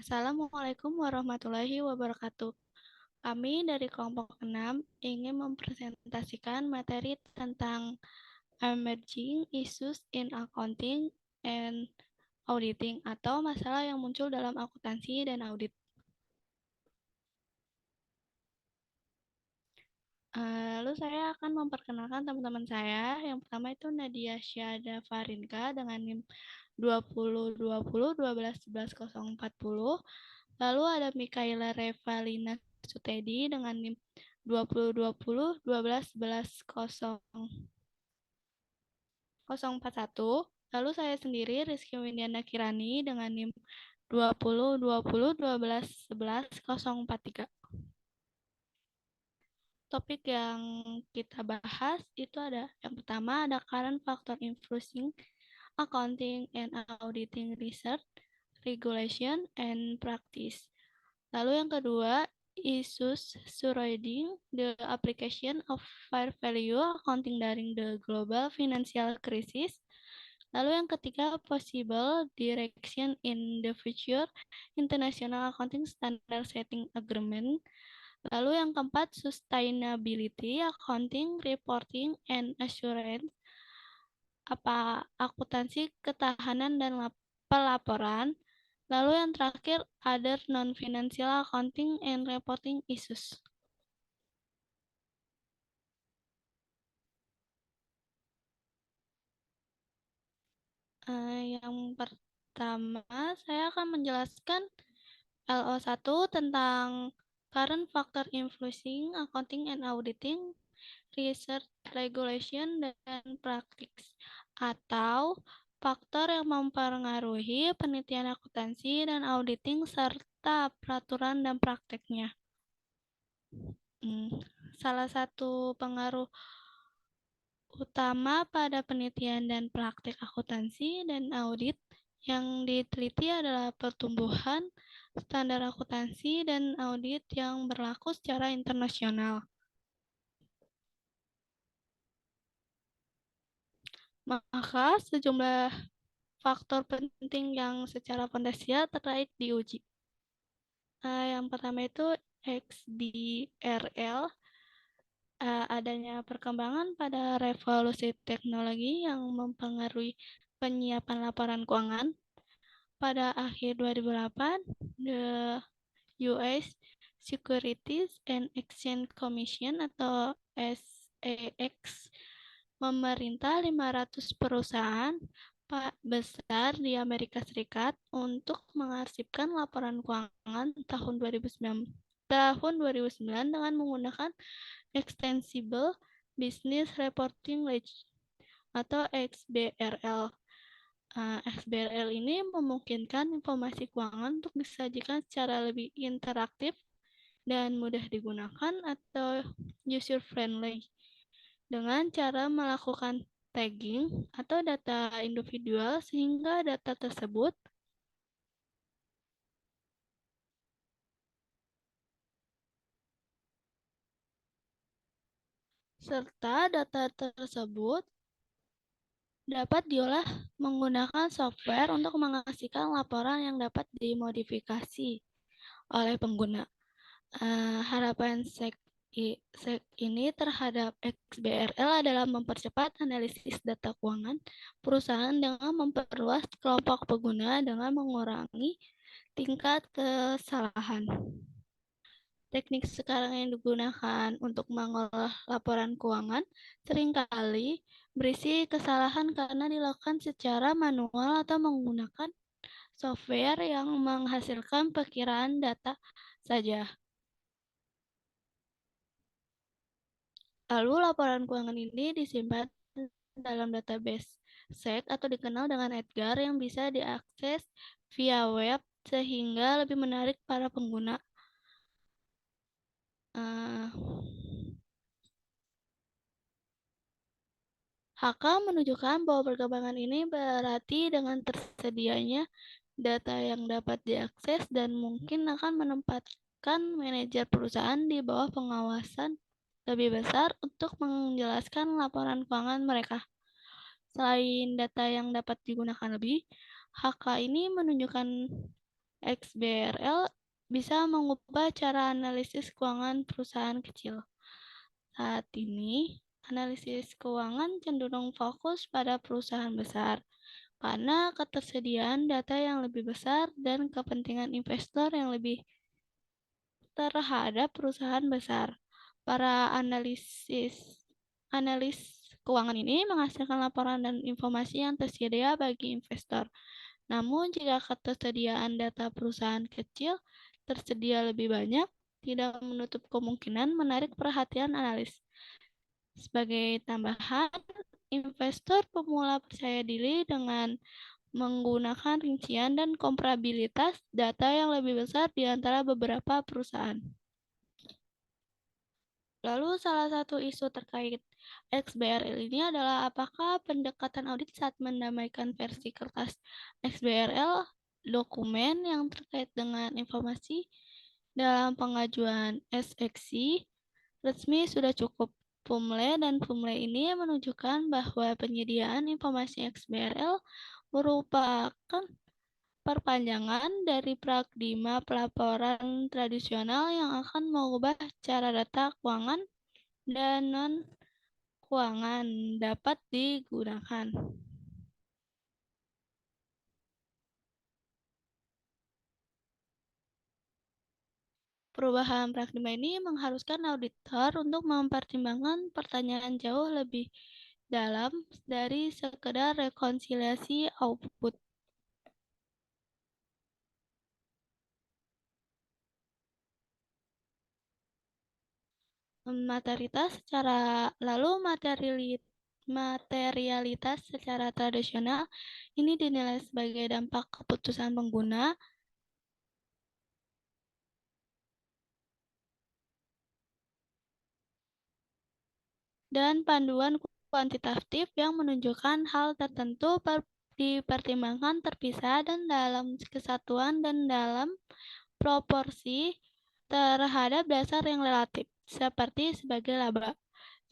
Assalamualaikum warahmatullahi wabarakatuh. Kami dari kelompok 6 ingin mempresentasikan materi tentang emerging issues in accounting and auditing atau masalah yang muncul dalam akuntansi dan audit. Lalu saya akan memperkenalkan teman-teman saya. Yang pertama itu Nadia Syada Farinka dengan NIM 2020121140. Lalu ada Mikaela Revalina Sutedi dengan NIM 202012110041. Lalu saya sendiri Rizky Windiana Kirani dengan NIM 202012111043. Topik yang kita bahas itu ada yang pertama ada current factor influencing accounting and auditing research, regulation, and practice. Lalu yang kedua, issues surrounding the application of fair value accounting during the global financial crisis. Lalu yang ketiga, possible direction in the future international accounting standard setting agreement. Lalu yang keempat, sustainability, accounting, reporting, and assurance, akuntansi, ketahanan, dan pelaporan. Lalu yang terakhir, other non-financial accounting and reporting issues. Yang pertama, saya akan menjelaskan LO1 tentang current factor influencing accounting and auditing, research, regulation, dan practice, atau faktor yang mempengaruhi penelitian akuntansi dan auditing serta peraturan dan prakteknya. Salah satu pengaruh utama pada penelitian dan praktek akuntansi dan audit yang diteliti adalah pertumbuhan standar akuntansi dan audit yang berlaku secara internasional. Maka sejumlah faktor penting yang secara potensial terkait diuji. Yang pertama itu XBRL, adanya perkembangan pada revolusi teknologi yang mempengaruhi penyiapan laporan keuangan. Pada akhir 2008, the US Securities and Exchange Commission atau SEX memerintah 500 perusahaan besar di Amerika Serikat untuk mengarsipkan laporan keuangan tahun 2009 dengan menggunakan Extensible Business Reporting atau XBRL. XBRL ini memungkinkan informasi keuangan untuk disajikan secara lebih interaktif dan mudah digunakan atau user-friendly dengan cara melakukan tagging atau data individual sehingga data tersebut dapat diolah menggunakan software untuk menghasilkan laporan yang dapat dimodifikasi oleh pengguna. Harapan SEC ini terhadap XBRL adalah mempercepat analisis data keuangan perusahaan dengan memperluas kelompok pengguna dengan mengurangi tingkat kesalahan. Teknik sekarang yang digunakan untuk mengolah laporan keuangan seringkali berisi kesalahan karena dilakukan secara manual atau menggunakan software yang menghasilkan perkiraan data saja. Lalu laporan keuangan ini disimpan dalam database SEC atau dikenal dengan Edgar yang bisa diakses via web sehingga lebih menarik para pengguna. HK menunjukkan bahwa perkembangan ini berarti dengan tersedianya data yang dapat diakses dan mungkin akan menempatkan manajer perusahaan di bawah pengawasan lebih besar untuk menjelaskan laporan keuangan mereka. Selain data yang dapat digunakan lebih, HK ini menunjukkan XBRL bisa mengubah cara analisis keuangan perusahaan kecil. Saat ini, analisis keuangan cenderung fokus pada perusahaan besar karena ketersediaan data yang lebih besar dan kepentingan investor yang lebih terhadap perusahaan besar. Para analis keuangan ini menghasilkan laporan dan informasi yang tersedia bagi investor. Namun, jika ketersediaan data perusahaan kecil tersedia lebih banyak, tidak menutup kemungkinan menarik perhatian analis. Sebagai tambahan, investor pemula percaya diri dengan menggunakan rincian dan komparabilitas data yang lebih besar di antara beberapa perusahaan. Lalu salah satu isu terkait XBRL ini adalah apakah pendekatan audit saat mendamaikan versi kertas XBRL dokumen yang terkait dengan informasi dalam pengajuan SEC resmi sudah cukup. Pumle dan Pumle ini menunjukkan bahwa penyediaan informasi XBRL merupakan perpanjangan dari paradigma pelaporan tradisional yang akan mengubah cara data keuangan dan non-keuangan dapat digunakan. Perubahan paradigma ini mengharuskan auditor untuk mempertimbangkan pertanyaan jauh lebih dalam dari sekedar rekonsiliasi output. Materialitas secara tradisional ini dinilai sebagai dampak keputusan pengguna dan panduan kuantitatif yang menunjukkan hal tertentu dipertimbangkan terpisah dan dalam kesatuan dan dalam proporsi terhadap dasar yang relatif, seperti sebagai laba.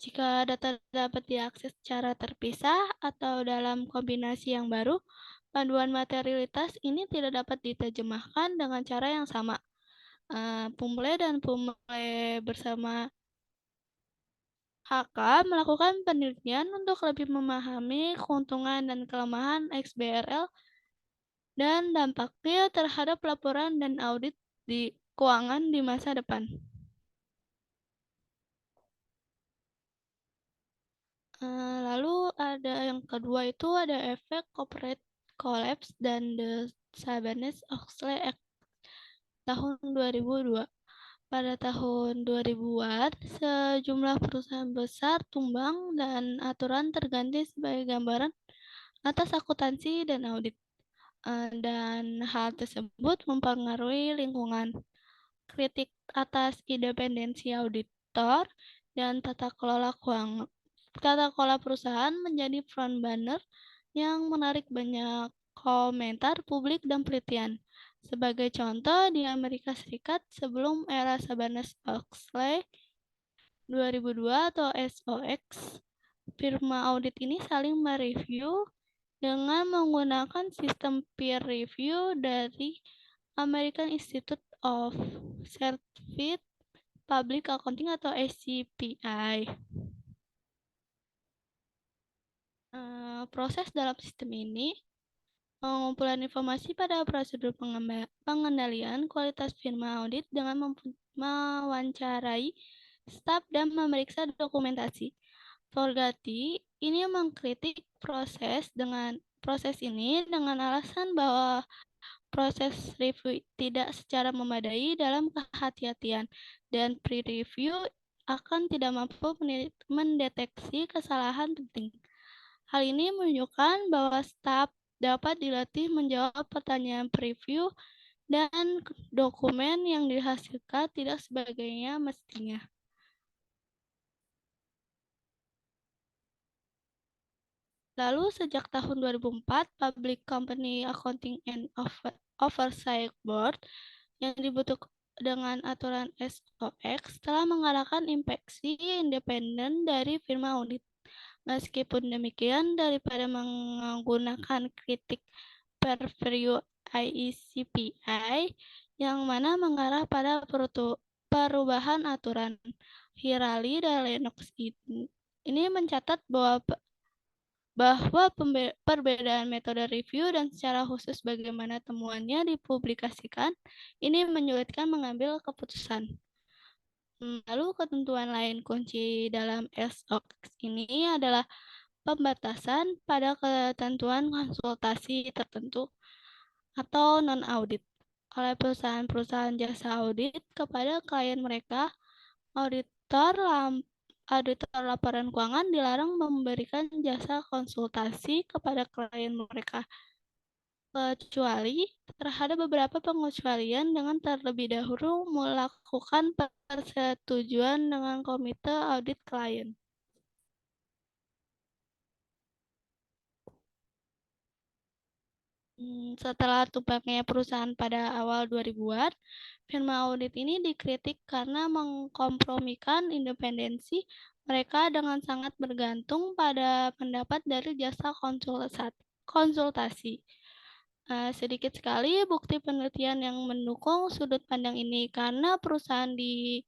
Jika data dapat diakses secara terpisah atau dalam kombinasi yang baru, panduan materialitas ini tidak dapat diterjemahkan dengan cara yang sama. Pumle dan Pumle bersama HK melakukan penelitian untuk lebih memahami keuntungan dan kelemahan XBRL dan dampaknya terhadap laporan dan audit di keuangan di masa depan. Lalu ada yang kedua itu ada efek corporate collapse dan the Sarbanes-Oxley Act tahun 2002. Pada tahun 2000-an, sejumlah perusahaan besar tumbang dan aturan terganti sebagai gambaran atas akuntansi dan audit. Dan hal tersebut mempengaruhi lingkungan. Kritik atas independensi auditor dan tata kelola perusahaan menjadi front banner yang menarik banyak komentar publik dan penelitian. Sebagai contoh, di Amerika Serikat sebelum era Sarbanes-Oxley 2002 atau SOX, firma audit ini saling mereview dengan menggunakan sistem peer review dari American Institute of Certified Public Accounting atau ACPI. Proses dalam sistem ini pengumpulan informasi pada prosedur pengendalian kualitas firma audit dengan mewawancarai staf dan memeriksa dokumentasi. Forgati ini mengkritik proses ini dengan alasan bahwa proses review tidak secara memadai dalam kehati-hatian dan pre-review akan tidak mampu mendeteksi kesalahan penting. Hal ini menunjukkan bahwa staf dapat dilatih menjawab pertanyaan preview dan dokumen yang dihasilkan tidak sebagainya mestinya. Lalu sejak tahun 2004, Public Company Accounting and Oversight Board yang dibentuk dengan aturan SOX telah mengadakan inspeksi independen dari firma audit. Meskipun demikian, daripada menggunakan kritik per view IECPI yang mana mengarah pada perubahan aturan. Hirali dan Lennox ini mencatat bahwa perbedaan metode review dan secara khusus bagaimana temuannya dipublikasikan ini menyulitkan mengambil keputusan. Lalu ketentuan lain kunci dalam SOX ini adalah pembatasan pada ketentuan konsultasi tertentu atau non-audit oleh perusahaan-perusahaan jasa audit kepada klien mereka. Auditor Auditor laporan keuangan dilarang memberikan jasa konsultasi kepada klien mereka, kecuali terhadap beberapa pengecualian dengan terlebih dahulu melakukan persetujuan dengan komite audit klien. Setelah tumpangnya perusahaan pada awal 2000-an, firma audit ini dikritik karena mengkompromikan independensi mereka dengan sangat bergantung pada pendapat dari jasa konsultasi. Sedikit sekali bukti penelitian yang mendukung sudut pandang ini karena perusahaan di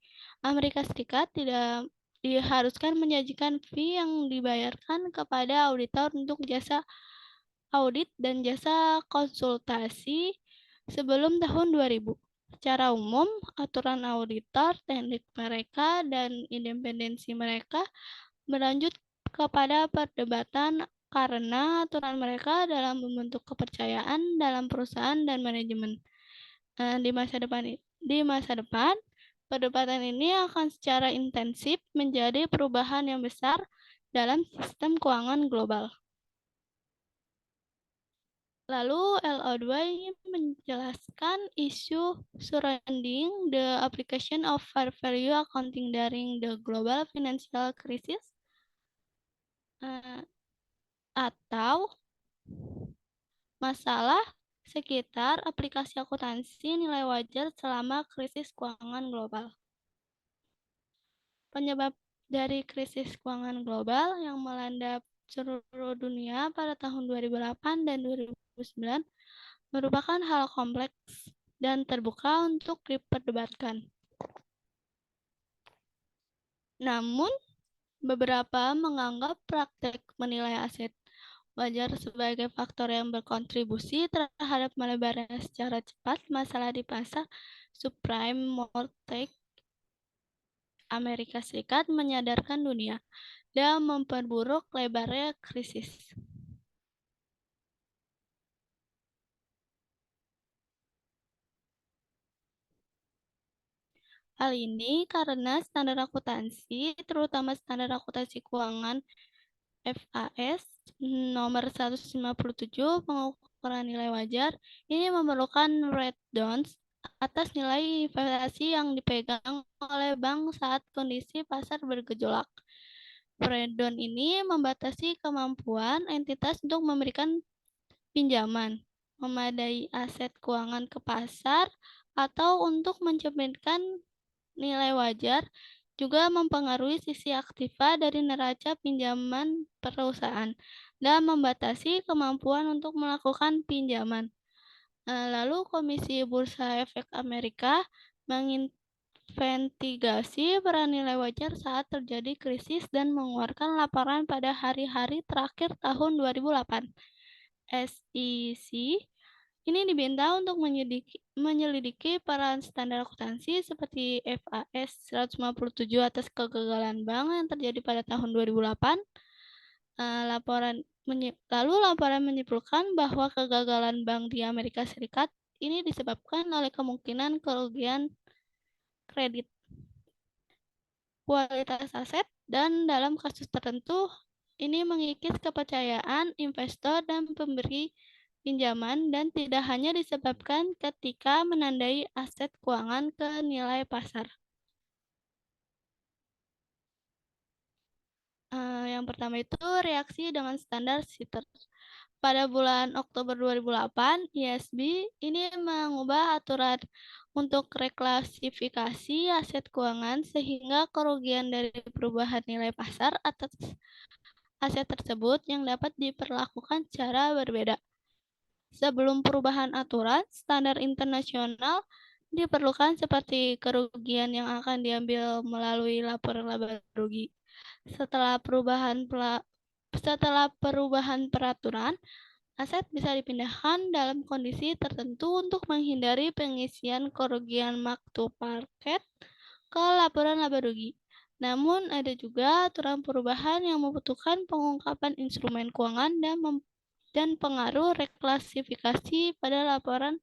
Amerika Serikat tidak diharuskan menyajikan fee yang dibayarkan kepada auditor untuk jasa audit dan jasa konsultasi sebelum tahun 2000. Secara umum, aturan auditor, teknik mereka, dan independensi mereka berlanjut kepada perdebatan karena aturan mereka dalam membentuk kepercayaan dalam perusahaan dan manajemen. Di masa depan, perdebatan ini akan secara intensif menjadi perubahan yang besar dalam sistem keuangan global. Lalu LO2 ini menjelaskan isu surrounding the application of fair value accounting during the global financial crisis atau masalah sekitar aplikasi akuntansi nilai wajar selama krisis keuangan global. Penyebab dari krisis keuangan global yang melanda seluruh dunia pada tahun 2008 dan 2009 merupakan hal kompleks dan terbuka untuk diperdebatkan. Namun, beberapa menganggap praktek menilai aset wajar sebagai faktor yang berkontribusi terhadap melebarnya secara cepat masalah di pasar subprime mortgage Amerika Serikat menyadarkan dunia dan memperburuk lebarnya krisis. Hal ini karena standar akuntansi, terutama standar akuntansi keuangan FAS nomor 157 pengukuran nilai wajar, ini memerlukan write-downs atas nilai investasi yang dipegang oleh bank saat kondisi pasar bergejolak. Write-down ini membatasi kemampuan entitas untuk memberikan pinjaman, memadai aset keuangan ke pasar, atau untuk mencerminkan nilai wajar, juga mempengaruhi sisi aktiva dari neraca pinjaman perusahaan dan membatasi kemampuan untuk melakukan pinjaman. Lalu Komisi Bursa Efek Amerika menginvestigasi peran nilai wajar saat terjadi krisis dan mengeluarkan laporan pada hari-hari terakhir tahun 2008. SEC ini diminta untuk menyelidiki peran standar akuntansi seperti FAS 157 atas kegagalan bank yang terjadi pada tahun 2008. Lalu laporan menyimpulkan bahwa kegagalan bank di Amerika Serikat ini disebabkan oleh kemungkinan kerugian kredit, kualitas aset, dan dalam kasus tertentu ini mengikis kepercayaan investor dan pemberi pinjaman dan tidak hanya disebabkan ketika menandai aset keuangan ke nilai pasar. Yang pertama itu reaksi dengan standar Sitter. Pada bulan Oktober 2008, ISB ini mengubah aturan untuk reklasifikasi aset keuangan sehingga kerugian dari perubahan nilai pasar atas aset tersebut yang dapat diperlakukan secara berbeda. Sebelum perubahan aturan, standar internasional diperlukan seperti kerugian yang akan diambil melalui laporan laba rugi. Setelah perubahan peraturan, aset bisa dipindahkan dalam kondisi tertentu untuk menghindari pengisian kerugian mark to market ke laporan laba rugi. Namun, ada juga aturan perubahan yang membutuhkan pengungkapan instrumen keuangan dan pengaruh reklasifikasi pada laporan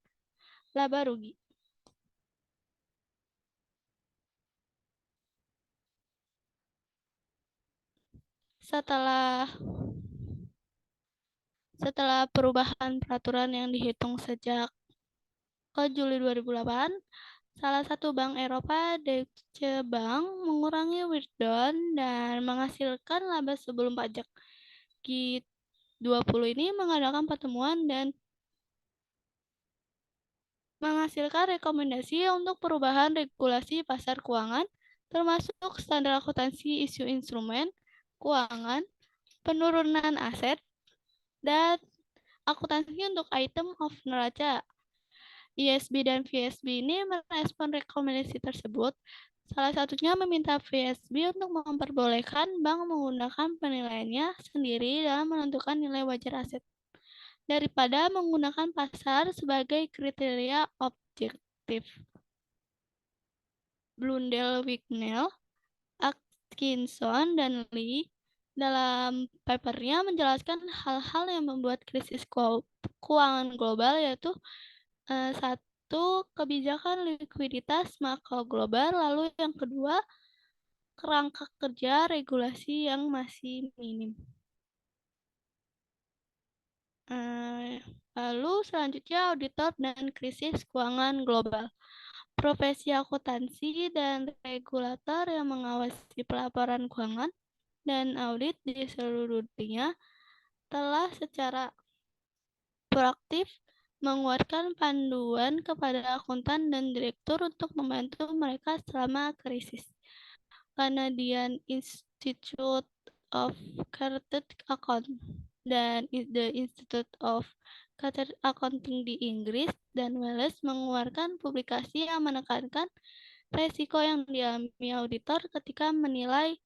laba rugi. Setelah setelah perubahan peraturan yang dihitung sejak ke Juli 2008, salah satu bank Eropa, Deutsche Bank, mengurangi withdrawn dan menghasilkan laba sebelum pajak. G20 ini mengadakan pertemuan dan menghasilkan rekomendasi untuk perubahan regulasi pasar keuangan, termasuk standar akuntansi isu instrumen keuangan, penurunan aset, dan akuntansi untuk item of neraca. ISB dan VSB ini merespon rekomendasi tersebut. Salah satunya meminta VSB untuk memperbolehkan bank menggunakan penilaiannya sendiri dalam menentukan nilai wajar aset, daripada menggunakan pasar sebagai kriteria objektif. Blundell, Wignell, Atkinson, dan Lee dalam papernya menjelaskan hal-hal yang membuat krisis keuangan global, yaitu satu, kebijakan likuiditas makro global, lalu yang kedua, kerangka kerja regulasi yang masih minim. Lalu selanjutnya auditor dan krisis keuangan global. Profesi akuntansi dan regulator yang mengawasi pelaporan keuangan dan audit di seluruh dunia telah secara proaktif mengeluarkan panduan kepada akuntan dan direktur untuk membantu mereka selama krisis. Canadian Institute of Chartered Accountants dan The Institute of Chartered Accounting di Inggris dan Wales mengeluarkan publikasi yang menekankan resiko yang dialami auditor ketika menilai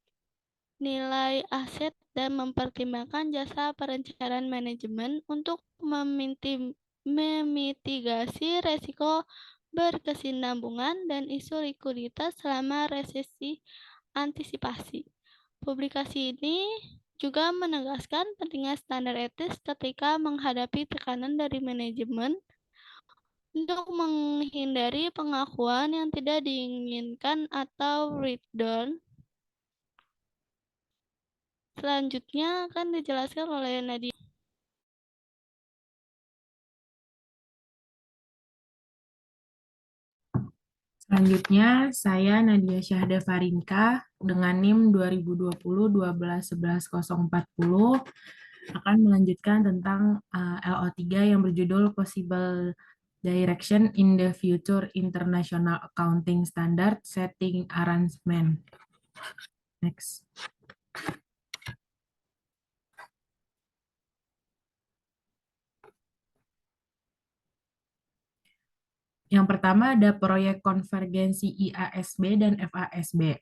nilai aset dan mempertimbangkan jasa perencanaan manajemen untuk memitigasi resiko berkesinambungan dan isu likuiditas selama resesi antisipasi. Publikasi ini juga menegaskan pentingnya standar etis ketika menghadapi tekanan dari manajemen untuk menghindari pengakuan yang tidak diinginkan atau write-down. Selanjutnya akan dijelaskan oleh Nadia. Selanjutnya, saya Nadia Syahda Farinka dengan NIM 2020-12-11-040 akan melanjutkan tentang LO3 yang berjudul Possible Direction in the Future International Accounting Standard Setting Arrangement. Next. Yang pertama ada proyek konvergensi IASB dan FASB.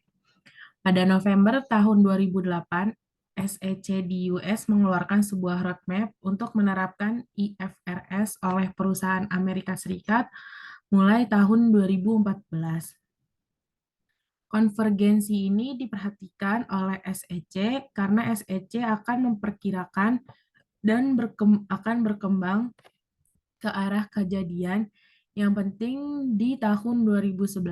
Pada November tahun 2008, SEC di US mengeluarkan sebuah roadmap untuk menerapkan IFRS oleh perusahaan Amerika Serikat mulai tahun 2014. Konvergensi ini diperhatikan oleh SEC karena SEC akan memperkirakan dan akan berkembang ke arah kejadian yang penting di tahun 2011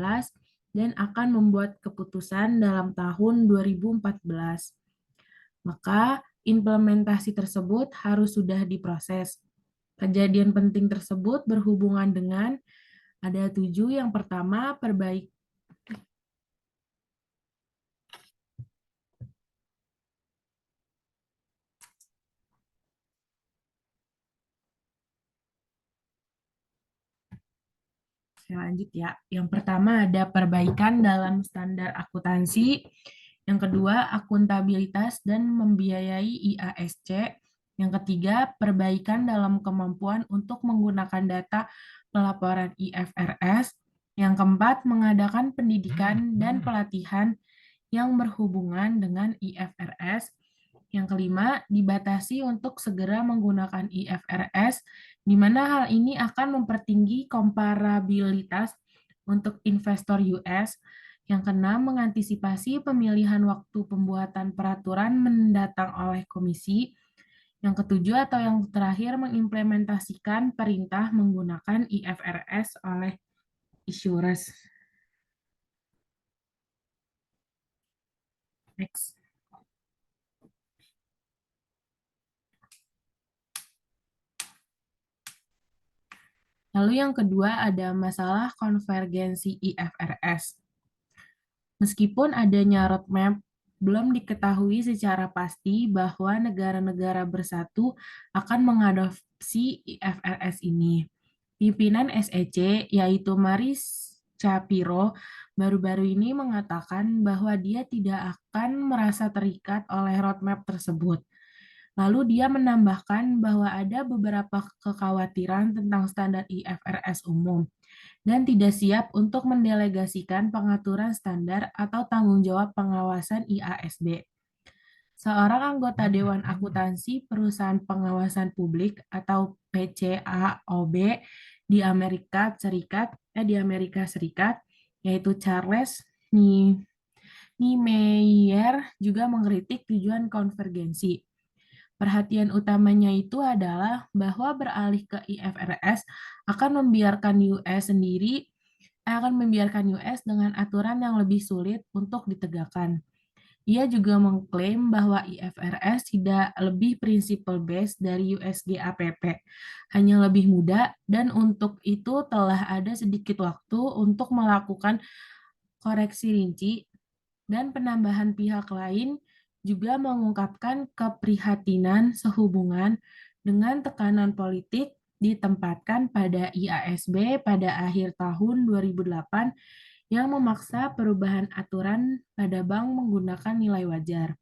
dan akan membuat keputusan dalam tahun 2014. Maka implementasi tersebut harus sudah diproses. Kejadian penting tersebut berhubungan dengan ada 7. Yang pertama, Saya lanjut ya. Yang pertama ada perbaikan dalam standar akuntansi. Yang kedua, akuntabilitas dan membiayai IASC. Yang ketiga, perbaikan dalam kemampuan untuk menggunakan data pelaporan IFRS. Yang keempat, mengadakan pendidikan dan pelatihan yang berhubungan dengan IFRS. Yang kelima, dibatasi untuk segera menggunakan IFRS, di mana hal ini akan mempertinggi komparabilitas untuk investor US. Yang keenam, mengantisipasi pemilihan waktu pembuatan peraturan mendatang oleh komisi. Yang ketujuh atau yang terakhir, mengimplementasikan perintah menggunakan IFRS oleh issuers. Next. Lalu yang kedua ada masalah konvergensi IFRS. Meskipun adanya roadmap, belum diketahui secara pasti bahwa negara-negara bersatu akan mengadopsi IFRS ini. Pimpinan SEC, yaitu Maris Shapiro, baru-baru ini mengatakan bahwa dia tidak akan merasa terikat oleh roadmap tersebut. Lalu dia menambahkan bahwa ada beberapa kekhawatiran tentang standar IFRS umum dan tidak siap untuk mendelegasikan pengaturan standar atau tanggung jawab pengawasan IASB. Seorang anggota Dewan Akuntansi Perusahaan Pengawasan Publik atau PCAOB di Amerika Serikat, yaitu Charles Niemeyer juga mengkritik tujuan konvergensi. Perhatian utamanya itu adalah bahwa beralih ke IFRS akan membiarkan US dengan aturan yang lebih sulit untuk ditegakkan. Ia juga mengklaim bahwa IFRS tidak lebih principle based dari USGAPP, hanya lebih mudah, dan untuk itu telah ada sedikit waktu untuk melakukan koreksi rinci, dan penambahan pihak lain juga mengungkapkan keprihatinan sehubungan dengan tekanan politik ditempatkan pada IASB pada akhir tahun 2008 yang memaksa perubahan aturan pada bank menggunakan nilai wajar.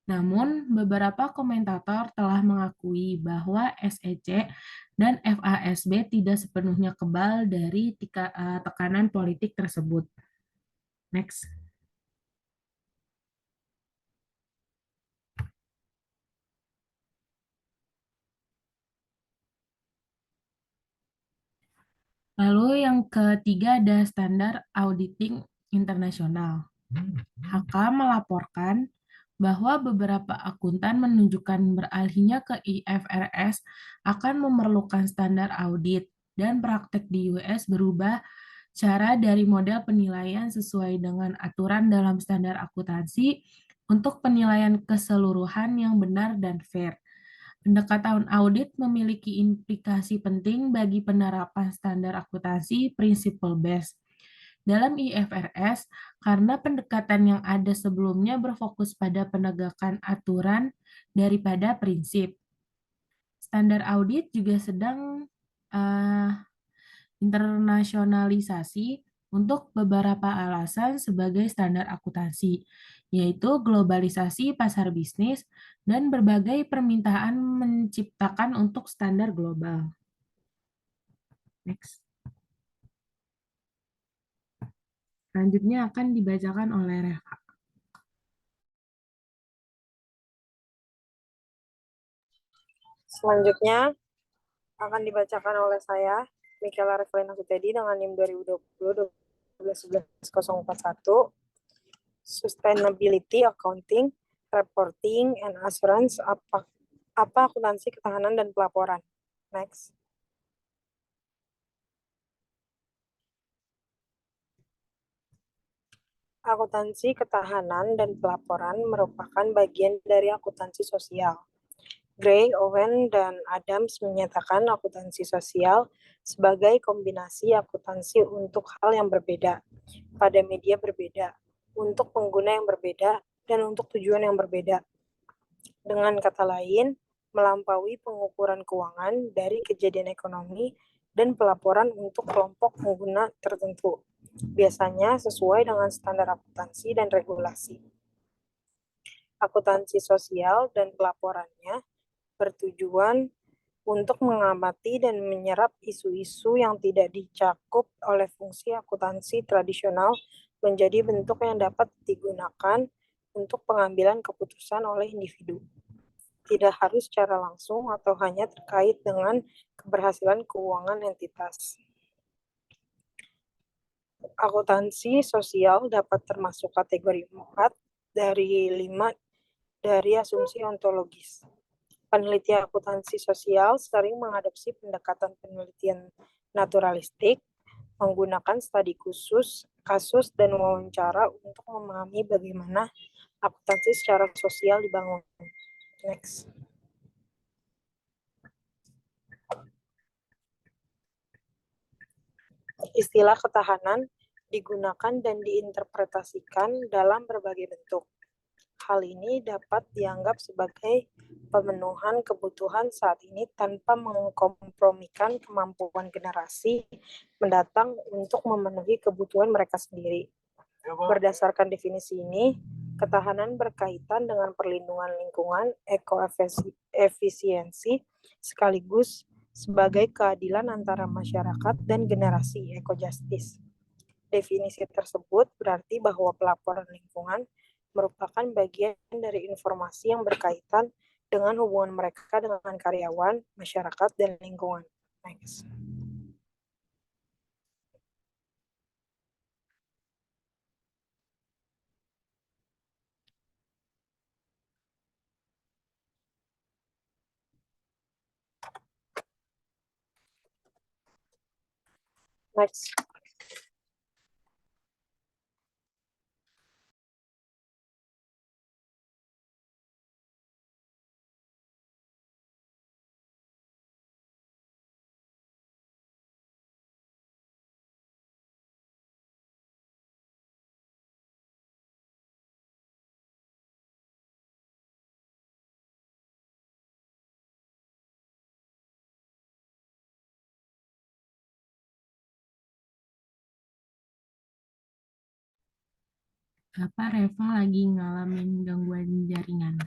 Namun, beberapa komentator telah mengakui bahwa SEC dan FASB tidak sepenuhnya kebal dari tekanan politik tersebut. Next. Lalu yang ketiga ada standar auditing internasional. HK melaporkan bahwa beberapa akuntan menunjukkan beralihnya ke IFRS akan memerlukan standar audit dan praktek di US berubah cara dari model penilaian sesuai dengan aturan dalam standar akuntansi untuk penilaian keseluruhan yang benar dan fair. Pendekatan audit memiliki implikasi penting bagi penerapan standar akuntansi principle based dalam IFRS karena pendekatan yang ada sebelumnya berfokus pada penegakan aturan daripada prinsip. Standar audit juga sedang internasionalisasi untuk beberapa alasan sebagai standar akuntansi, yaitu globalisasi pasar bisnis dan berbagai permintaan menciptakan untuk standar global. Next. Selanjutnya akan dibacakan oleh Reva. Selanjutnya akan dibacakan oleh saya, Michaela Revelina Sutedi dengan NIM 2020-12-11-041, Sustainability Accounting, Reporting, and Assurance, apa akuntansi ketahanan dan pelaporan. Next. Akuntansi ketahanan dan pelaporan merupakan bagian dari akuntansi sosial. Gray, Owen, dan Adams menyatakan akuntansi sosial sebagai kombinasi akuntansi untuk hal yang berbeda, pada media berbeda, untuk pengguna yang berbeda, dan untuk tujuan yang berbeda. Dengan kata lain, melampaui pengukuran keuangan dari kejadian ekonomi dan pelaporan untuk kelompok pengguna tertentu, biasanya sesuai dengan standar akuntansi dan regulasi. Akuntansi sosial dan pelaporannya bertujuan untuk mengamati dan menyerap isu-isu yang tidak dicakup oleh fungsi akuntansi tradisional menjadi bentuk yang dapat digunakan untuk pengambilan keputusan oleh individu. Tidak harus secara langsung atau hanya terkait dengan keberhasilan keuangan entitas. Akuntansi sosial dapat termasuk kategori 4 dari 5 dari asumsi ontologis. Peneliti akuntansi sosial sering mengadopsi pendekatan penelitian naturalistik, menggunakan studi khusus, kasus, dan wawancara untuk memahami bagaimana akuntansi secara sosial dibangun. Next. Istilah ketahanan digunakan dan diinterpretasikan dalam berbagai bentuk. Hal ini dapat dianggap sebagai pemenuhan kebutuhan saat ini tanpa mengkompromikan kemampuan generasi mendatang untuk memenuhi kebutuhan mereka sendiri. Berdasarkan definisi ini, ketahanan berkaitan dengan perlindungan lingkungan, ekoefisiensi, sekaligus sebagai keadilan antara masyarakat dan generasi eco-justice. Definisi tersebut berarti bahwa pelaporan lingkungan merupakan bagian dari informasi yang berkaitan dengan hubungan mereka dengan karyawan, masyarakat, dan lingkungan. Next. Next. Apa Reva lagi ngalamin gangguan jaringan?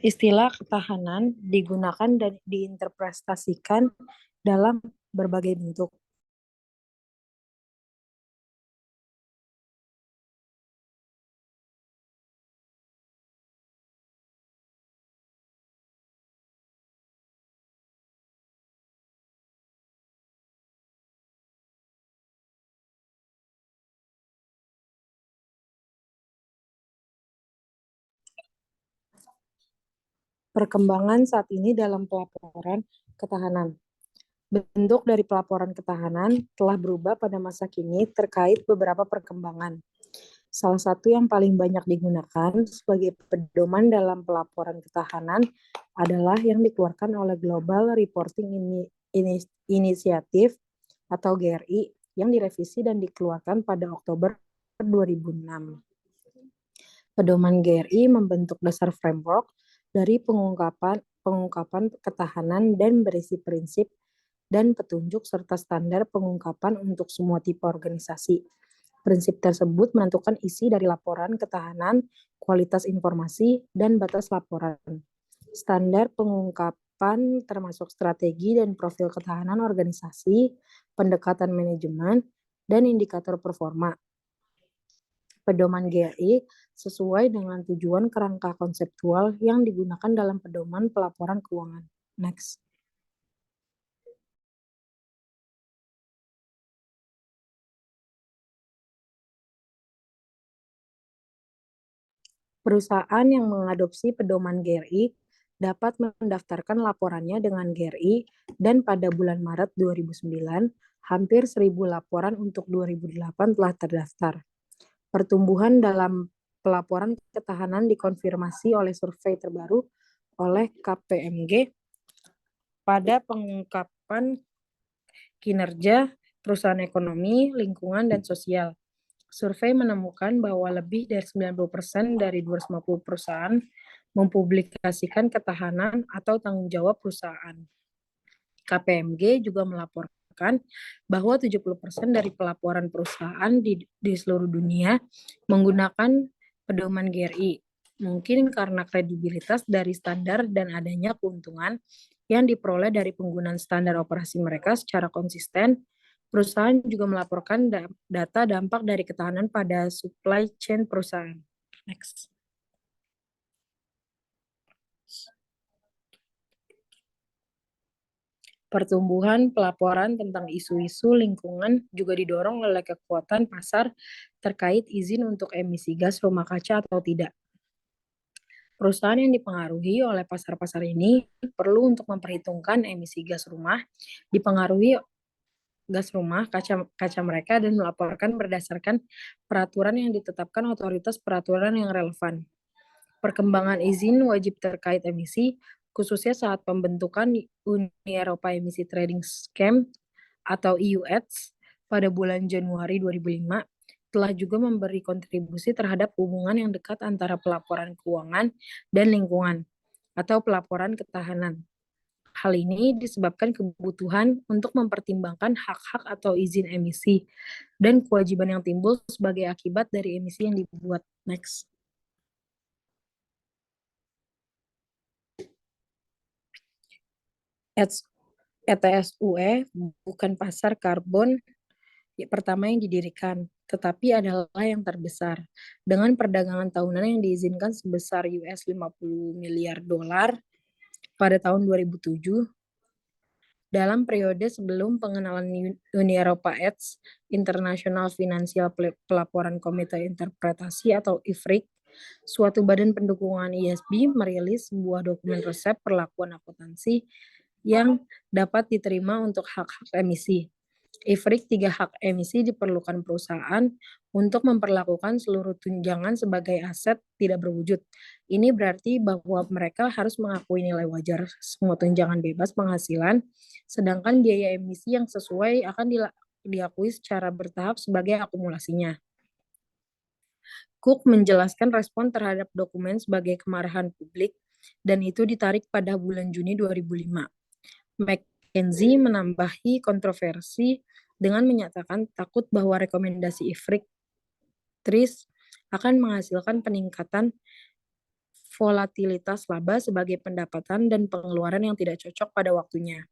Istilah ketahanan digunakan dan diinterpretasikan dalam berbagai bentuk. Perkembangan saat ini dalam pelaporan ketahanan. Bentuk dari pelaporan ketahanan telah berubah pada masa kini terkait beberapa perkembangan. Salah satu yang paling banyak digunakan sebagai pedoman dalam pelaporan ketahanan adalah yang dikeluarkan oleh Global Reporting Initiative atau GRI yang direvisi dan dikeluarkan pada Oktober 2006. Pedoman GRI membentuk dasar framework dari pengungkapan ketahanan dan berisi prinsip dan petunjuk serta standar pengungkapan untuk semua tipe organisasi. Prinsip tersebut menentukan isi dari laporan ketahanan, kualitas informasi, dan batas laporan. Standar pengungkapan termasuk strategi dan profil ketahanan organisasi, pendekatan manajemen, dan indikator performa. Pedoman GRI sesuai dengan tujuan kerangka konseptual yang digunakan dalam pedoman pelaporan keuangan. Next. Perusahaan yang mengadopsi pedoman GRI dapat mendaftarkan laporannya dengan GRI dan pada bulan Maret 2009, hampir 1.000 laporan untuk 2008 telah terdaftar. Pertumbuhan dalam pelaporan ketahanan dikonfirmasi oleh survei terbaru oleh KPMG pada pengungkapan kinerja perusahaan ekonomi, lingkungan, dan sosial. Survei menemukan bahwa lebih dari 90% dari 250 perusahaan mempublikasikan ketahanan atau tanggung jawab perusahaan. KPMG juga melaporkan bahwa 70% dari pelaporan perusahaan di seluruh dunia menggunakan pedoman GRI. Mungkin karena kredibilitas dari standar dan adanya keuntungan yang diperoleh dari penggunaan standar operasi mereka secara konsisten. Perusahaan juga melaporkan data dampak dari ketahanan pada supply chain perusahaan. Next. Pertumbuhan pelaporan tentang isu-isu lingkungan juga didorong oleh kekuatan pasar terkait izin untuk emisi gas rumah kaca atau tidak. Perusahaan yang dipengaruhi oleh pasar-pasar ini perlu untuk memperhitungkan emisi gas rumah, dipengaruhi gas rumah kaca mereka dan melaporkan berdasarkan peraturan yang ditetapkan otoritas peraturan yang relevan. Perkembangan izin wajib terkait emisi, khususnya saat pembentukan Uni Eropa Emisi Trading Scheme atau EU ETS pada bulan Januari 2005, telah juga memberi kontribusi terhadap hubungan yang dekat antara pelaporan keuangan dan lingkungan atau pelaporan ketahanan. Hal ini disebabkan kebutuhan untuk mempertimbangkan hak-hak atau izin emisi dan kewajiban yang timbul sebagai akibat dari emisi yang dibuat. Next. ETS-UE bukan pasar karbon pertama yang didirikan, tetapi adalah yang terbesar. Dengan perdagangan tahunan yang diizinkan sebesar US 50 miliar dolar pada tahun 2007, dalam periode sebelum pengenalan Uni Eropa ETS, International Financial Pelaporan Komite Interpretasi atau IFRIC, suatu badan pendukungan ISB merilis sebuah dokumen resep perlakuan akuntansi yang dapat diterima untuk hak-hak emisi. IFRIC 3 hak emisi diperlukan perusahaan untuk memperlakukan seluruh tunjangan sebagai aset tidak berwujud. Ini berarti bahwa mereka harus mengakui nilai wajar semua tunjangan bebas penghasilan, sedangkan biaya emisi yang sesuai akan diakui secara bertahap sebagai akumulasinya. Cook menjelaskan respon terhadap dokumen sebagai kemarahan publik, dan itu ditarik pada bulan Juni 2005. McKinsey menambahi kontroversi dengan menyatakan takut bahwa rekomendasi IFRIC TRIS akan menghasilkan peningkatan volatilitas laba sebagai pendapatan dan pengeluaran yang tidak cocok pada waktunya.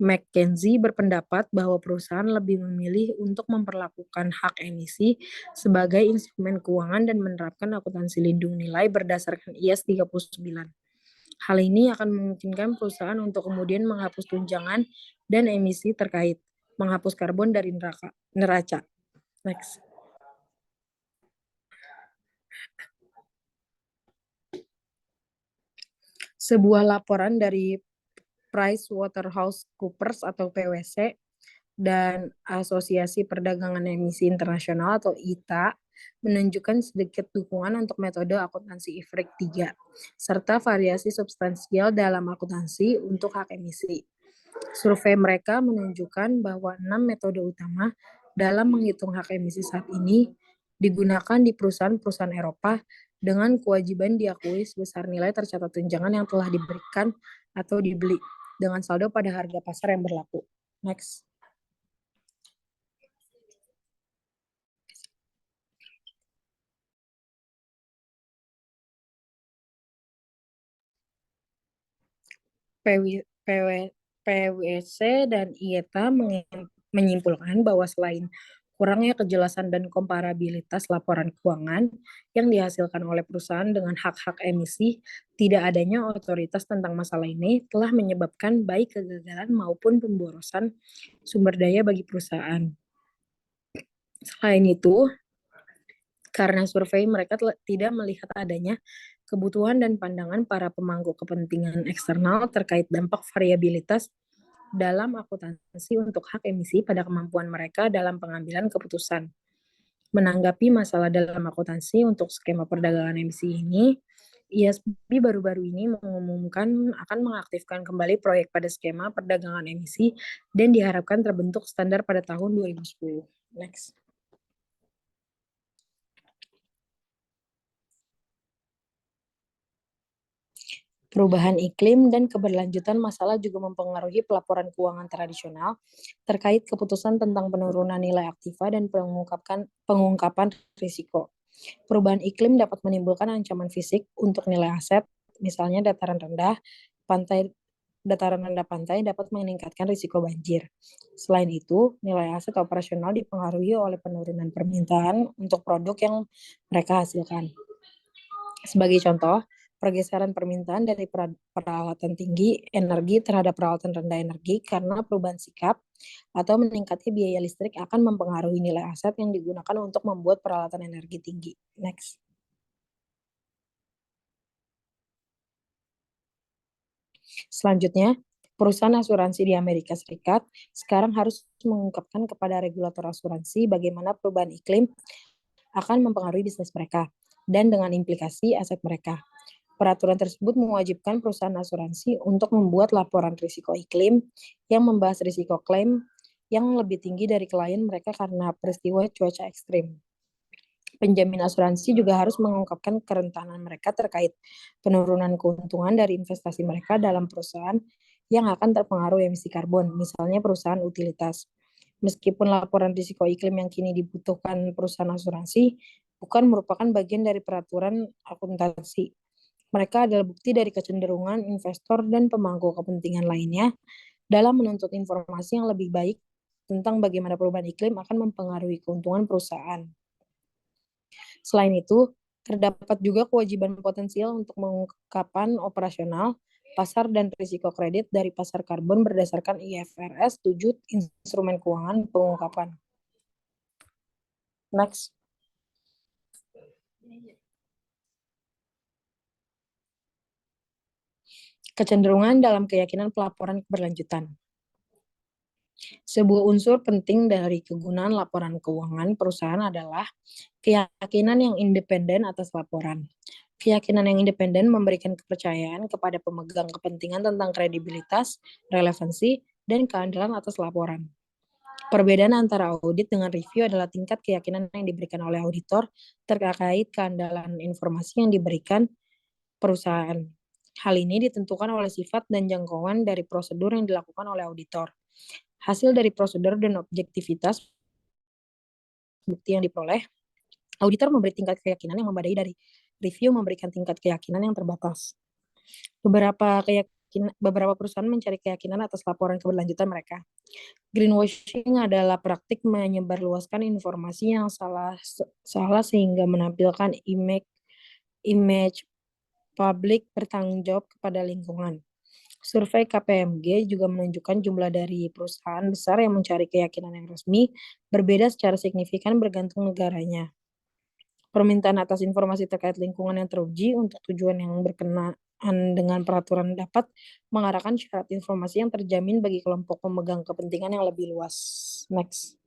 McKinsey berpendapat bahwa perusahaan lebih memilih untuk memperlakukan hak emisi sebagai instrumen keuangan dan menerapkan akuntansi lindung nilai berdasarkan IAS 39. Hal ini akan memungkinkan perusahaan untuk kemudian menghapus tunjangan dan emisi terkait, menghapus karbon dari neraca. Next. Sebuah laporan dari PricewaterhouseCoopers atau PwC dan Asosiasi Perdagangan Emisi Internasional atau ITA menunjukkan sedikit dukungan untuk metode akuntansi IFRIC 3, serta variasi substansial dalam akuntansi untuk hak emisi. Survei mereka menunjukkan bahwa 6 metode utama dalam menghitung hak emisi saat ini digunakan di perusahaan-perusahaan Eropa dengan kewajiban diakui sebesar nilai tercatat tunjangan yang telah diberikan atau dibeli dengan saldo pada harga pasar yang berlaku. Next. PwC dan IETA menyimpulkan bahwa selain kurangnya kejelasan dan komparabilitas laporan keuangan yang dihasilkan oleh perusahaan dengan hak-hak emisi, tidak adanya otoritas tentang masalah ini telah menyebabkan baik kegagalan maupun pemborosan sumber daya bagi perusahaan. Selain itu, karena survei mereka tidak melihat adanya kebutuhan dan pandangan para pemangku kepentingan eksternal terkait dampak variabilitas dalam akuntansi untuk hak emisi pada kemampuan mereka dalam pengambilan keputusan. Menanggapi masalah dalam akuntansi untuk skema perdagangan emisi ini, IASB baru-baru ini mengumumkan akan mengaktifkan kembali proyek pada skema perdagangan emisi dan diharapkan terbentuk standar pada tahun 2010. Next. Perubahan iklim dan keberlanjutan masalah juga mempengaruhi pelaporan keuangan tradisional terkait keputusan tentang penurunan nilai aktiva dan pengungkapan risiko. Perubahan iklim dapat menimbulkan ancaman fisik untuk nilai aset, misalnya dataran rendah pantai dapat meningkatkan risiko banjir. Selain itu, nilai aset operasional dipengaruhi oleh penurunan permintaan untuk produk yang mereka hasilkan. Sebagai contoh, pergeseran permintaan dari peralatan tinggi energi terhadap peralatan rendah energi karena perubahan sikap atau meningkatnya biaya listrik akan mempengaruhi nilai aset yang digunakan untuk membuat peralatan energi tinggi. Next. Selanjutnya, perusahaan asuransi di Amerika Serikat sekarang harus mengungkapkan kepada regulator asuransi bagaimana perubahan iklim akan mempengaruhi bisnis mereka dan dengan implikasi aset mereka. Peraturan tersebut mewajibkan perusahaan asuransi untuk membuat laporan risiko iklim yang membahas risiko klaim yang lebih tinggi dari klien mereka karena peristiwa cuaca ekstrim. Penjamin asuransi juga harus mengungkapkan kerentanan mereka terkait penurunan keuntungan dari investasi mereka dalam perusahaan yang akan terpengaruh emisi karbon, misalnya perusahaan utilitas. Meskipun laporan risiko iklim yang kini dibutuhkan perusahaan asuransi bukan merupakan bagian dari peraturan akuntansi. Mereka adalah bukti dari kecenderungan investor dan pemangku kepentingan lainnya dalam menuntut informasi yang lebih baik tentang bagaimana perubahan iklim akan mempengaruhi keuntungan perusahaan. Selain itu, terdapat juga kewajiban potensial untuk mengungkapkan operasional, pasar dan risiko kredit dari pasar karbon berdasarkan IFRS 7 instrumen keuangan pengungkapan. Next. Kecenderungan dalam keyakinan pelaporan keberlanjutan. Sebuah unsur penting dari kegunaan laporan keuangan perusahaan adalah keyakinan yang independen atas laporan. Keyakinan yang independen memberikan kepercayaan kepada pemegang kepentingan tentang kredibilitas, relevansi, dan keandalan atas laporan. Perbedaan antara audit dengan review adalah tingkat keyakinan yang diberikan oleh auditor terkait keandalan informasi yang diberikan perusahaan. Hal ini ditentukan oleh sifat dan jangkauan dari prosedur yang dilakukan oleh auditor. Hasil dari prosedur dan objektivitas bukti yang diperoleh, auditor memberi tingkat keyakinan yang memadai dari review memberikan tingkat keyakinan yang terbatas. Beberapa perusahaan mencari keyakinan atas laporan keberlanjutan mereka. Greenwashing adalah praktik menyebarluaskan informasi yang salah sehingga menampilkan image publik bertanggung jawab kepada lingkungan. Survei KPMG juga menunjukkan jumlah dari perusahaan besar yang mencari keyakinan yang resmi berbeda secara signifikan bergantung negaranya. Permintaan atas informasi terkait lingkungan yang teruji untuk tujuan yang berkenaan dengan peraturan dapat mengarahkan syarat informasi yang terjamin bagi kelompok pemegang kepentingan yang lebih luas. Next.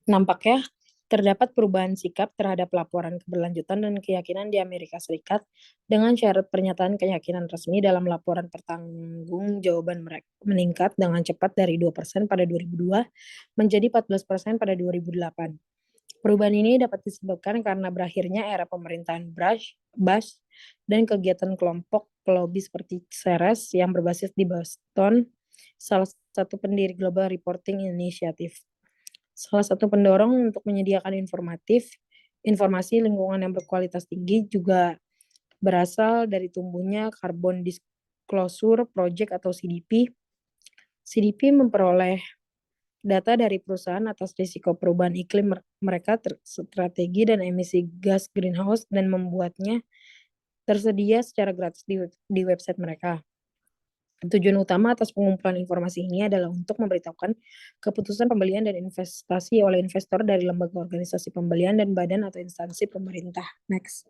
Nampaknya terdapat perubahan sikap terhadap laporan keberlanjutan dan keyakinan di Amerika Serikat dengan syarat pernyataan keyakinan resmi dalam laporan pertanggungjawaban mereka meningkat dengan cepat dari 2% pada 2002 menjadi 14% pada 2008. Perubahan ini dapat disebabkan karena berakhirnya era pemerintahan Bush dan kegiatan kelompok pelobi seperti Ceres yang berbasis di Boston, salah satu pendiri Global Reporting Initiative. Salah satu pendorong untuk menyediakan informasi lingkungan yang berkualitas tinggi juga berasal dari tumbuhnya Carbon Disclosure Project atau CDP. CDP memperoleh data dari perusahaan atas risiko perubahan iklim mereka, strategi dan emisi gas greenhouse, dan membuatnya tersedia secara gratis di website mereka. Tujuan utama atas pengumpulan informasi ini adalah untuk memberitahukan keputusan pembelian dan investasi oleh investor dari lembaga organisasi pembelian dan badan atau instansi pemerintah. Next.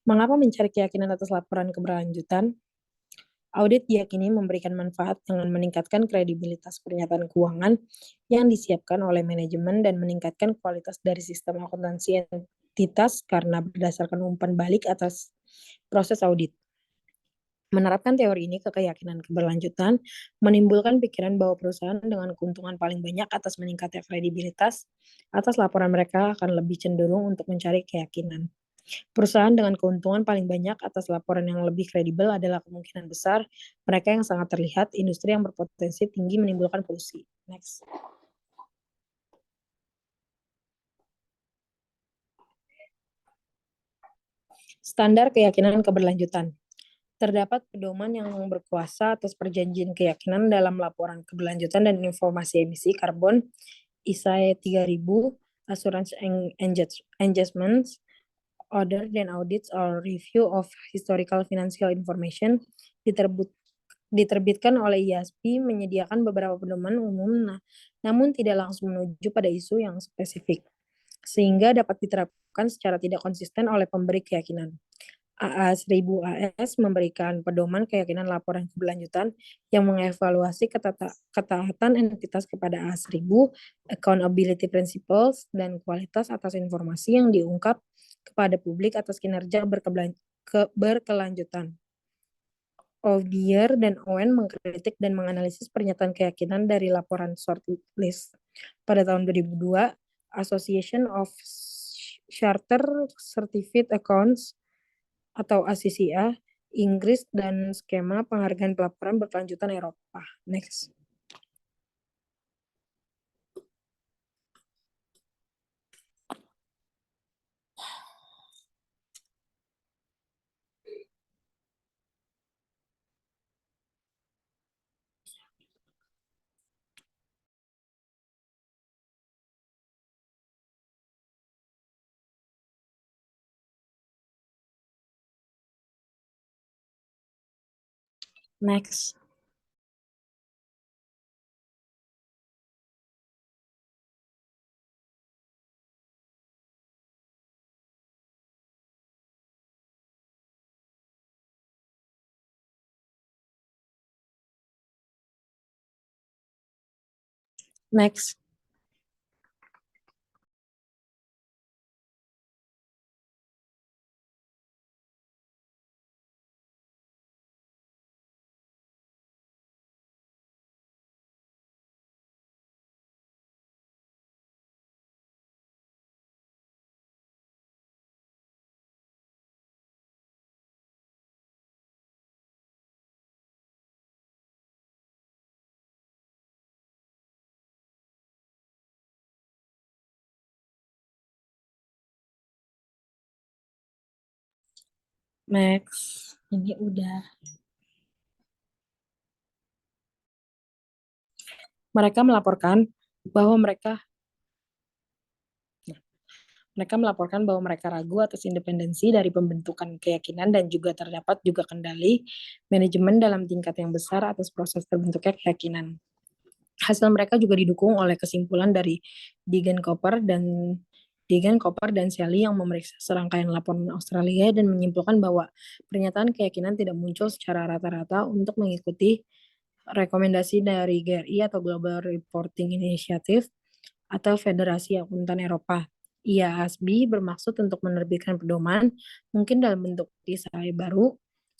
Mengapa mencari keyakinan atas laporan keberlanjutan? Audit diyakini memberikan manfaat dengan meningkatkan kredibilitas pernyataan keuangan yang disiapkan oleh manajemen dan meningkatkan kualitas dari sistem akuntansi entitas karena berdasarkan umpan balik atas proses audit. Menerapkan teori ini ke keyakinan keberlanjutan menimbulkan pikiran bahwa perusahaan dengan keuntungan paling banyak atas meningkatnya kredibilitas atas laporan mereka akan lebih cenderung untuk mencari keyakinan. Perusahaan dengan keuntungan paling banyak atas laporan yang lebih kredibel adalah kemungkinan besar mereka yang sangat terlihat industri yang berpotensi tinggi menimbulkan polusi. Next. Standar keyakinan keberlanjutan. Terdapat pedoman yang berkuasa atas perjanjian keyakinan dalam laporan keberlanjutan dan informasi emisi karbon ISAE 3000, Assurance Engagements, Other than Audits or Review of Historical Financial Information, diterbitkan oleh IASB menyediakan beberapa pedoman umum, namun tidak langsung menuju pada isu yang spesifik, sehingga dapat diterapkan secara tidak konsisten oleh pemberi keyakinan. AA 1000 AS memberikan pedoman keyakinan laporan keberlanjutan yang mengevaluasi ketaatan entitas kepada AA 1000, accountability principles, dan kualitas atas informasi yang diungkap kepada publik atas kinerja berkelanjutan. O'Dwyer dan Owen mengkritik dan menganalisis pernyataan keyakinan dari laporan shortlist. Pada tahun 2002, Association of Charter Certified Accounts atau ACCA, Inggris, dan skema penghargaan pelaporan berkelanjutan Eropa. Next. Next. Next. Next. Ini udah. Mereka melaporkan bahwa mereka Mereka melaporkan bahwa mereka ragu atas independensi dari pembentukan keyakinan dan juga terdapat juga kendali manajemen dalam tingkat yang besar atas proses terbentuknya keyakinan. Hasil mereka juga didukung oleh kesimpulan dari Deegan Cooper dan Shelley yang memeriksa serangkaian laporan Australia dan menyimpulkan bahwa pernyataan keyakinan tidak muncul secara rata-rata untuk mengikuti rekomendasi dari GRI atau Global Reporting Initiative atau Federasi Akuntan Eropa. IASB bermaksud untuk menerbitkan pedoman, mungkin dalam bentuk desain baru,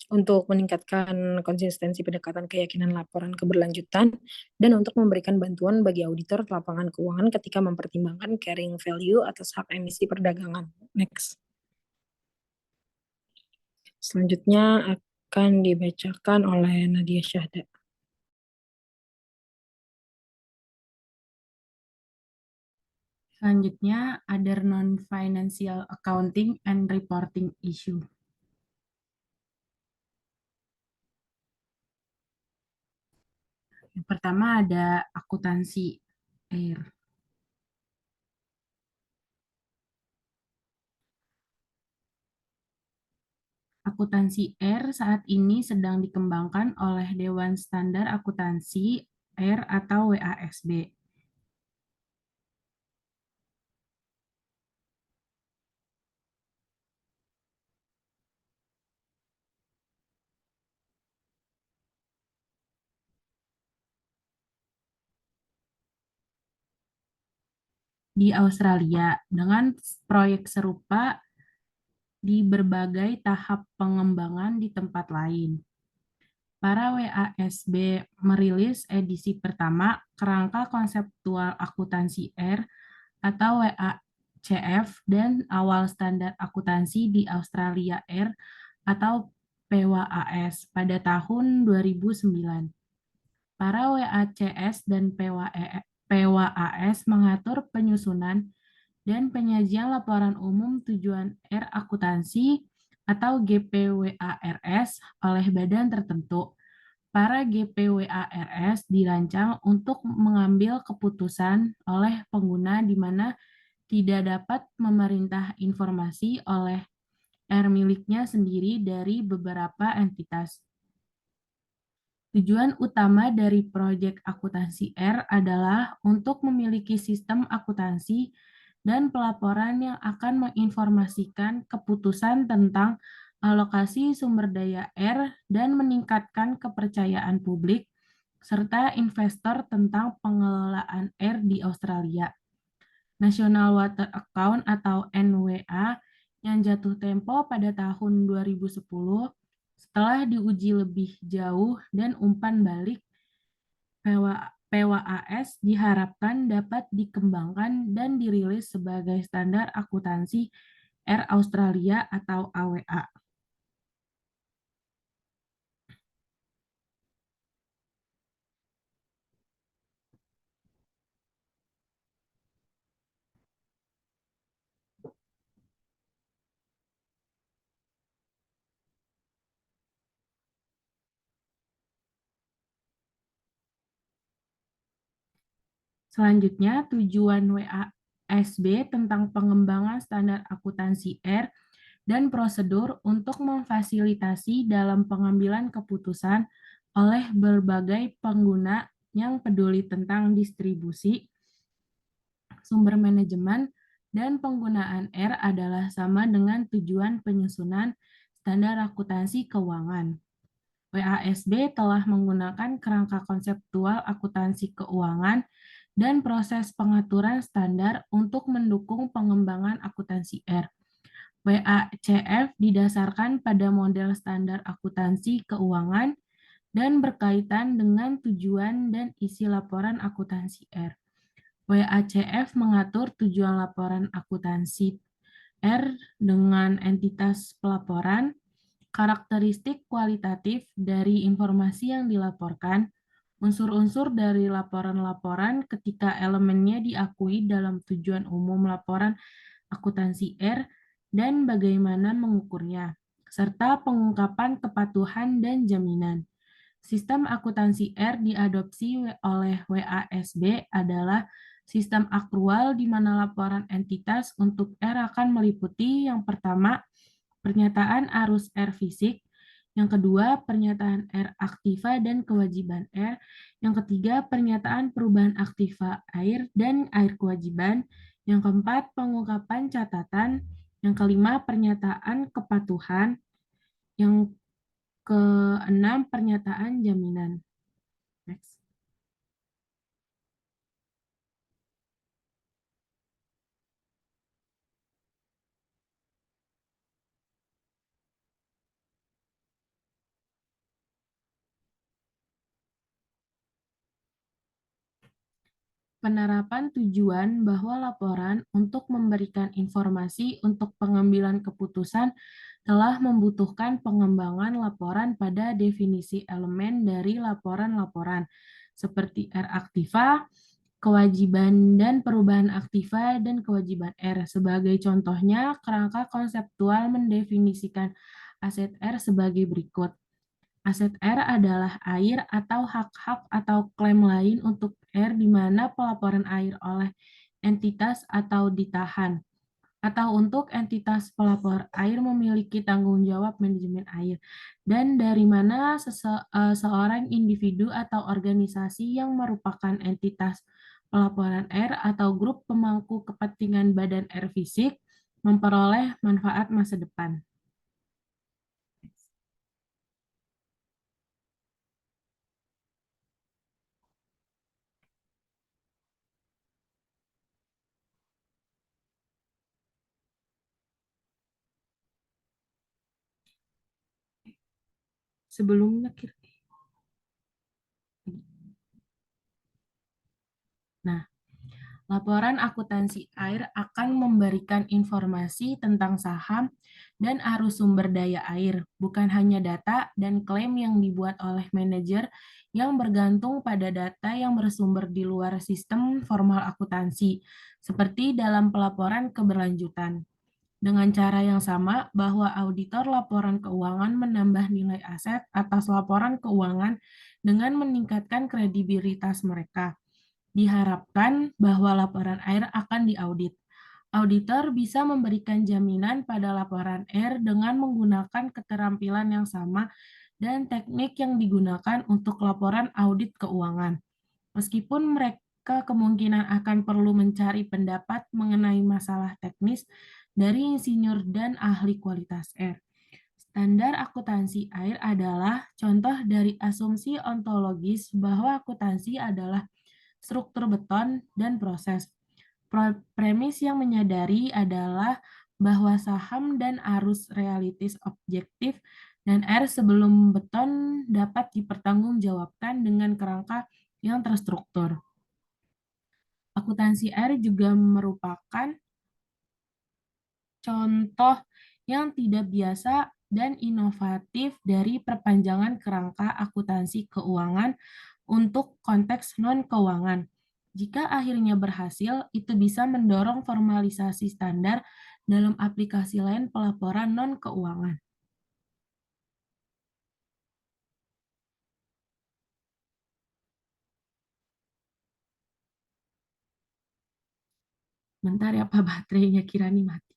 untuk meningkatkan konsistensi pendekatan keyakinan laporan keberlanjutan, dan untuk memberikan bantuan bagi auditor lapangan keuangan ketika mempertimbangkan carrying value atas hak emisi perdagangan. Next. Selanjutnya akan dibacakan oleh Nadia Syahda. Selanjutnya, other non-financial accounting and reporting issue. Yang pertama ada akuntansi air. Akuntansi air saat ini sedang dikembangkan oleh Dewan Standar Akuntansi Air atau WASB. Di Australia dengan proyek serupa di berbagai tahap pengembangan di tempat lain. Para WASB merilis edisi pertama Kerangka Konseptual Akuntansi Air atau WACF dan Awal Standar Akuntansi di Australia Air atau PWAS pada tahun 2009. Para WACS dan PWAS mengatur penyusunan dan penyajian laporan umum tujuan R akuntansi atau GPWARS oleh badan tertentu. Para GPWARS dirancang untuk mengambil keputusan oleh pengguna di mana tidak dapat memerintah informasi oleh R miliknya sendiri dari beberapa entitas. Tujuan utama dari proyek akuntansi R adalah untuk memiliki sistem akuntansi dan pelaporan yang akan menginformasikan keputusan tentang alokasi sumber daya R dan meningkatkan kepercayaan publik serta investor tentang pengelolaan R di Australia. National Water Account atau NWA yang jatuh tempo pada tahun 2010 setelah diuji lebih jauh dan umpan balik, PWAS diharapkan dapat dikembangkan dan dirilis sebagai standar akuntansi R Australia atau AWA. Selanjutnya, tujuan WASB tentang pengembangan standar akuntansi R dan prosedur untuk memfasilitasi dalam pengambilan keputusan oleh berbagai pengguna yang peduli tentang distribusi, sumber manajemen, dan penggunaan R adalah sama dengan tujuan penyusunan standar akuntansi keuangan. WASB telah menggunakan kerangka konseptual akuntansi keuangan dan proses pengaturan standar untuk mendukung pengembangan akuntansi R. WACF didasarkan pada model standar akuntansi keuangan dan berkaitan dengan tujuan dan isi laporan akuntansi R. WACF mengatur tujuan laporan akuntansi R dengan entitas pelaporan, karakteristik kualitatif dari informasi yang dilaporkan, unsur-unsur dari laporan-laporan ketika elemennya diakui dalam tujuan umum laporan akuntansi R, dan bagaimana mengukurnya, serta pengungkapan kepatuhan dan jaminan. Sistem akuntansi R diadopsi oleh WASB adalah Sistem akrual di mana laporan entitas untuk R akan meliputi yang pertama, pernyataan arus R fisik, yang kedua, pernyataan R aktiva dan kewajiban R, yang ketiga, pernyataan perubahan aktiva air dan air kewajiban, yang keempat, pengungkapan catatan, yang kelima, pernyataan kepatuhan, yang keenam, pernyataan jaminan. Next. Penerapan tujuan bahwa laporan untuk memberikan informasi untuk pengambilan keputusan telah membutuhkan pengembangan laporan pada definisi elemen dari laporan-laporan, seperti R aktiva, kewajiban dan perubahan aktiva, dan kewajiban R. Sebagai contohnya, kerangka konseptual mendefinisikan aset R sebagai berikut. Aset R adalah air atau hak-hak atau klaim lain untuk R di mana pelaporan air oleh entitas atau ditahan, atau untuk entitas pelapor air memiliki tanggung jawab manajemen air, dan dari mana seorang individu atau organisasi yang merupakan entitas pelaporan air atau grup pemangku kepentingan badan air fisik memperoleh manfaat masa depan. Sebelumnya Nah, laporan akuntansi air akan memberikan informasi tentang saham dan arus sumber daya air, bukan hanya data dan klaim yang dibuat oleh manajer yang bergantung pada data yang bersumber di luar sistem formal akuntansi, seperti dalam pelaporan keberlanjutan. Dengan cara yang sama, bahwa auditor laporan keuangan menambah nilai aset atas laporan keuangan dengan meningkatkan kredibilitas mereka. Diharapkan bahwa laporan air akan diaudit. Auditor bisa memberikan jaminan pada laporan air dengan menggunakan keterampilan yang sama dan teknik yang digunakan untuk laporan audit keuangan. Meskipun mereka kemungkinan akan perlu mencari pendapat mengenai masalah teknis dari insinyur dan ahli kualitas air. Standar akuntansi air adalah contoh dari asumsi ontologis bahwa akuntansi adalah struktur beton dan proses. Premis yang menyadari adalah bahwa saham dan arus realitis objektif dan R sebelum beton dapat dipertanggungjawabkan dengan kerangka yang terstruktur. Akuntansi R juga merupakan contoh yang tidak biasa dan inovatif dari perpanjangan kerangka akuntansi keuangan untuk konteks non-keuangan. Jika akhirnya berhasil, itu bisa mendorong formalisasi standar dalam aplikasi lain pelaporan non-keuangan. Bentar ya Pak, baterainya Kirani mati.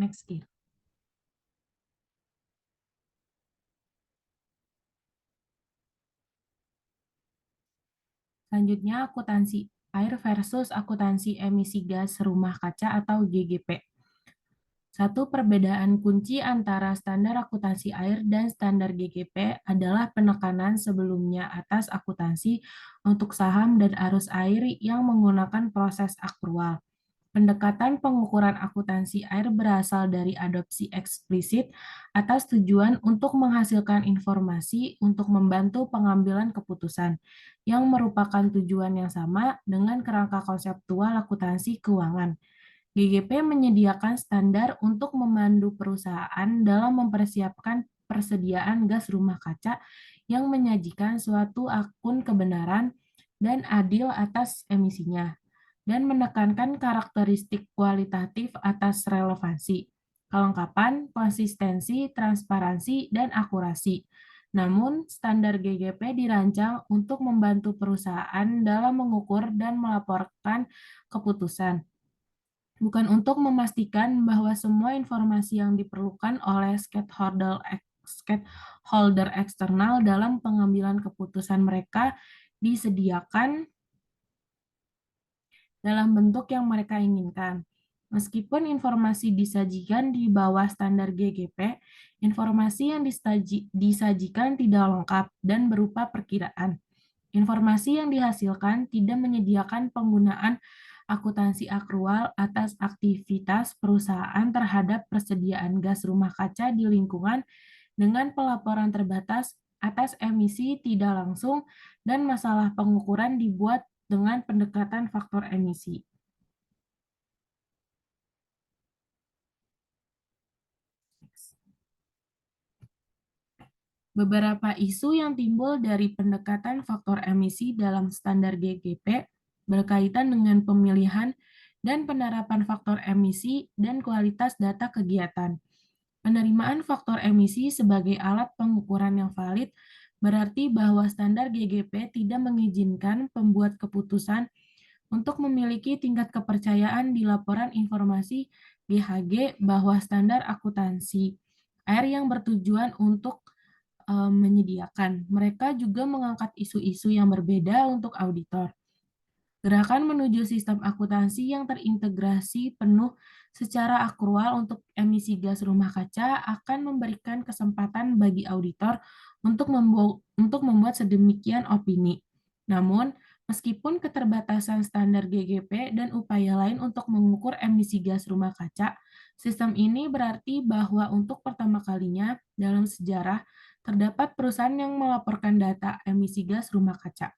Next, Kir. Selanjutnya, akuntansi air versus akuntansi emisi gas rumah kaca atau GGP. Satu perbedaan kunci antara standar akuntansi air dan standar GGP adalah penekanan sebelumnya atas akuntansi untuk saham dan arus air yang menggunakan proses akrual. Pendekatan pengukuran akuntansi air berasal dari adopsi eksplisit atas tujuan untuk menghasilkan informasi untuk membantu pengambilan keputusan, yang merupakan tujuan yang sama dengan kerangka konseptual akuntansi keuangan. GGP menyediakan standar untuk memandu perusahaan dalam mempersiapkan persediaan gas rumah kaca yang menyajikan suatu akun kebenaran dan adil atas emisinya, dan menekankan karakteristik kualitatif atas relevansi, kelengkapan, konsistensi, transparansi, dan akurasi. Namun, standar GGP dirancang untuk membantu perusahaan dalam mengukur dan melaporkan keputusan, bukan untuk memastikan bahwa semua informasi yang diperlukan oleh stakeholder eksternal dalam pengambilan keputusan mereka disediakan dalam bentuk yang mereka inginkan. Meskipun informasi disajikan di bawah standar GGP, informasi yang disajikan tidak lengkap dan berupa perkiraan. Informasi yang dihasilkan tidak menyediakan penggunaan akuntansi akrual atas aktivitas perusahaan terhadap persediaan gas rumah kaca di lingkungan dengan pelaporan terbatas atas emisi tidak langsung dan masalah pengukuran dibuat dengan pendekatan faktor emisi. Beberapa isu yang timbul dari pendekatan faktor emisi dalam standar GGP berkaitan dengan pemilihan dan penerapan faktor emisi dan kualitas data kegiatan. Penerimaan faktor emisi sebagai alat pengukuran yang valid berarti bahwa standar GGP tidak mengizinkan pembuat keputusan untuk memiliki tingkat kepercayaan di laporan informasi GHG bahwa standar akuntansi air yang bertujuan untuk menyediakan. Mereka juga mengangkat isu-isu yang berbeda untuk auditor. Gerakan menuju sistem akuntansi yang terintegrasi penuh secara akrual untuk emisi gas rumah kaca akan memberikan kesempatan bagi auditor untuk membuat sedemikian opini. Namun, meskipun keterbatasan standar GGP dan upaya lain untuk mengukur emisi gas rumah kaca, sistem ini berarti bahwa untuk pertama kalinya dalam sejarah terdapat perusahaan yang melaporkan data emisi gas rumah kaca.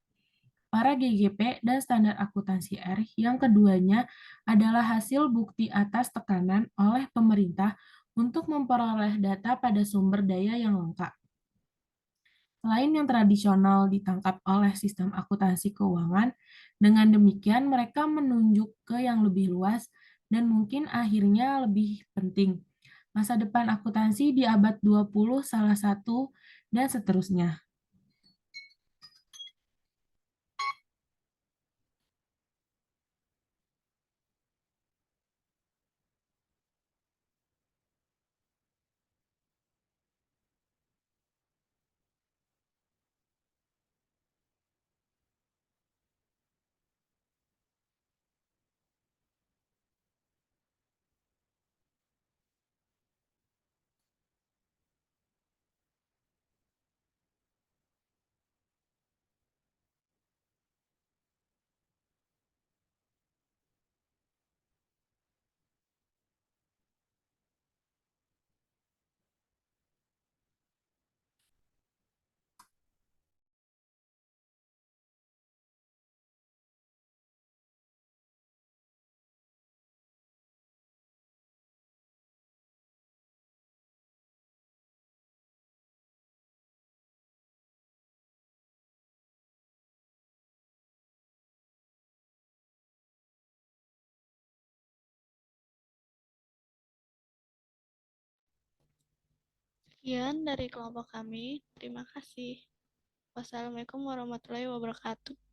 Para GGP dan standar akuntansi R yang keduanya adalah hasil bukti atas tekanan oleh pemerintah untuk memperoleh data pada sumber daya yang lengkap. Selain yang tradisional ditangkap oleh sistem akuntansi keuangan, dengan demikian mereka menunjuk ke yang lebih luas dan mungkin akhirnya lebih penting. Masa depan akuntansi di abad 20 salah satu dan seterusnya. Sekian dari kelompok kami. Terima kasih. Wassalamualaikum warahmatullahi wabarakatuh.